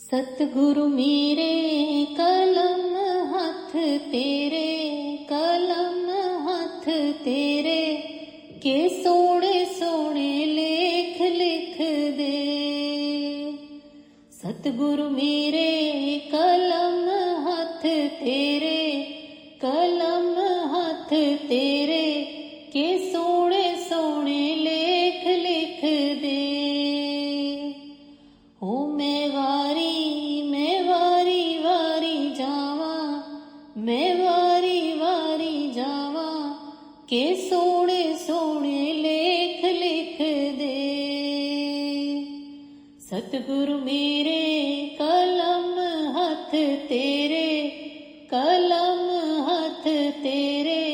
सतगुरु मेरे कलम हथ तेरे, कलम हथ तेरे के सोने सोने लेख लिख दे। सतगुरु मेरे कलम हथ तेरे, कलम हथ तेरे के सोने सोने लेख लिख दे। ओ मैं वारी वारी जावा, मैं वारी वारी जावा के सोने सोने लेख लिख दे। सतगुरु मेरे कलम हथ तेरे, कलम हथ तेरे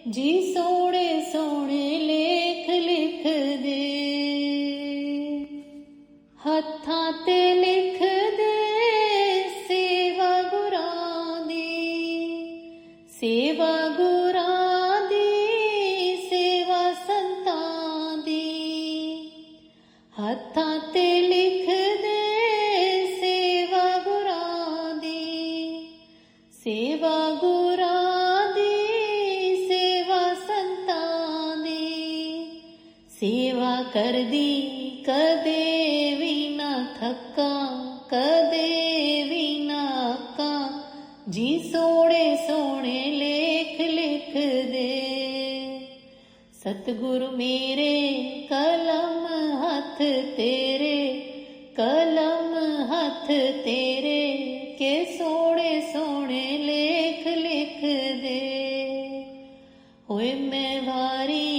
जी सोने सोने लेख लिख दे। हत्थां ते लिख दे सेवा गुरां दी, सेवा गुरां दी, सेवा संतां दी। हत्थां ते लिख दे सेवा गुरां दी, सेवा गुरां दी, सेवा संतां दी। सेवा कर दी कदे भी ना थका, कदे भी ना अक्का जी सोने सोने लेख लिख दे। सतगुरु मेरे कलम हथ तेरे, कलम हथ तेरे के सोने सोने लेख लिख दे। होए मैं वारी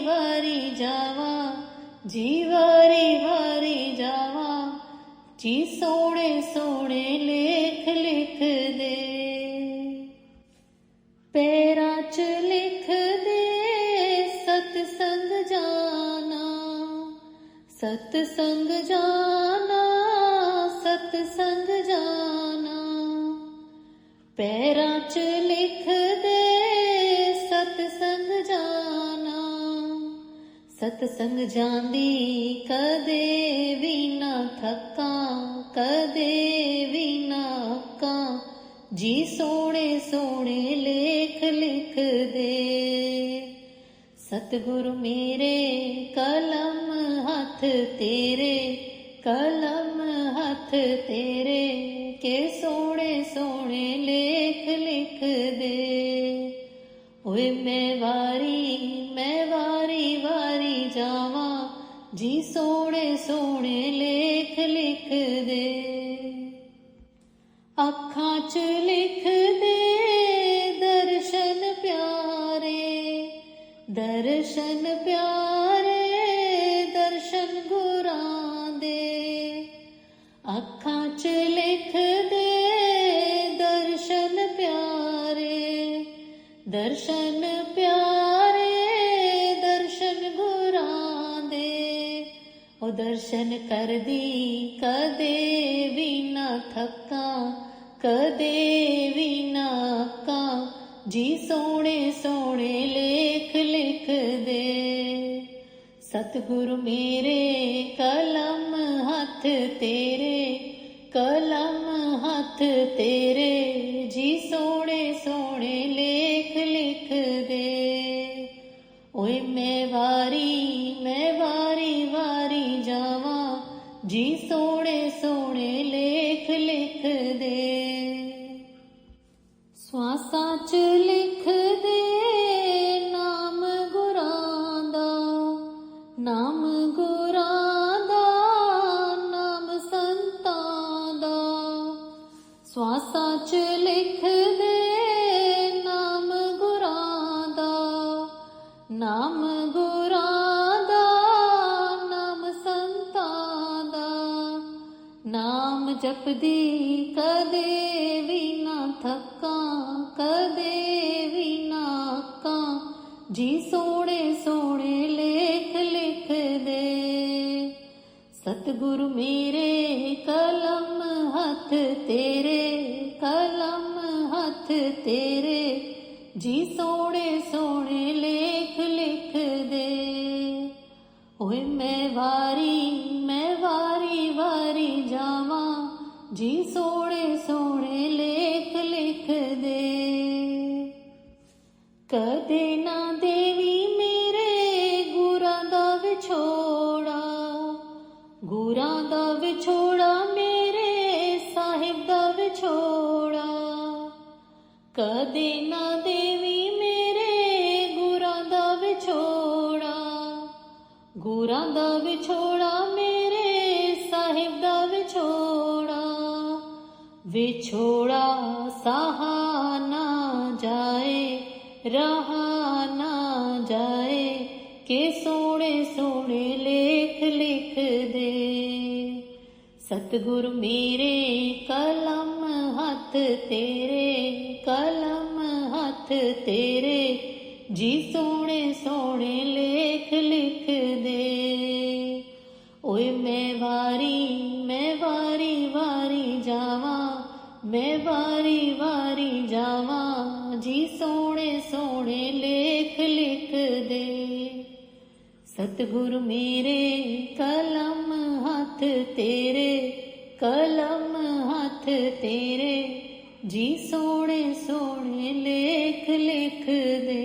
वारी जावा जी, वारी वारी जावा जी सोने सोने लेख लिख दे। पैरां च लिख दे सतसंग जाना, सतसंग जाना, सतसंग जाना। पैरां च लिख दे सतसंग जाना, सतसंग जांदी कदे भी ना थका, कदे भी ना अक्का जी सोने सोने लेख लिख दे। सतगुरु मेरे कलम हथ तेरे, कलम हथ तेरे के सोने सोने लेख लिख दे। ओए मैं वारी वारी जावा जी सोने सोने लेख लिख दे। अखां च लिख दे दर्शन प्यारे, दर्शन प्यारे, दर्शन गुरां दे। अखां च लिख दे दर्शन प्यारे, दर्शन प्यारे, दर्शन गुरां दे। ओ दर्शन कर दी कदे भी ना थका, कदे भी ना अक्का जी सोने सोने लेख लिख दे। सतगुरु मेरे कलम हथ तेरे, कलम हथ तेरे जी सोने सोने लेख लिख दे। ओए मैं वारी वारी जावा जी सोने सोने लेख लिख दे। स्वासां च लिख दे नाम गुरां दा, नाम गुरां दा, नाम संतां दा। स्वासां च लिख दे नाम गुरां दा, नाम गुरां दा, नाम संतां दा। नाम जपदी कदे भी ना थका, कदे भी ना अक्का जी सोने सोने लेख लिख दे। सतगुरु मेरे कलम हथ तेरे, कलम हथ तेरे जी सोने सोने लेख लिख दे। ओए मैं वारी वारी जावा जी सोने सोने लेख लिख दे। कदे ना देवी मेरे गुरां दा विछोड़ा, गुरां दा विछोड़ा मेरे साहिब दा विछोड़ा। कदे ना देवी मेरे गुरां दा विछोड़ा, गुरां दा विछोड़ा मेरे साहिब दा विछोड़ा। विछोड़ा सहा ना जाए, रहा ना जाए, के सोने सोने लेख लिख दे। सतगुरु मेरे कलम हथ तेरे, कलम हथ तेरे, जी सोने सोने लेख लिख दे। ओए मैं वारी वारी जावा, मैं वारी वारी जावा, जी सोने सोने लेख लिख दे। सतगुरु मेरे कलम हथ तेरे, कलम हथ तेरे, जी सोने सोने लेख लिख दे।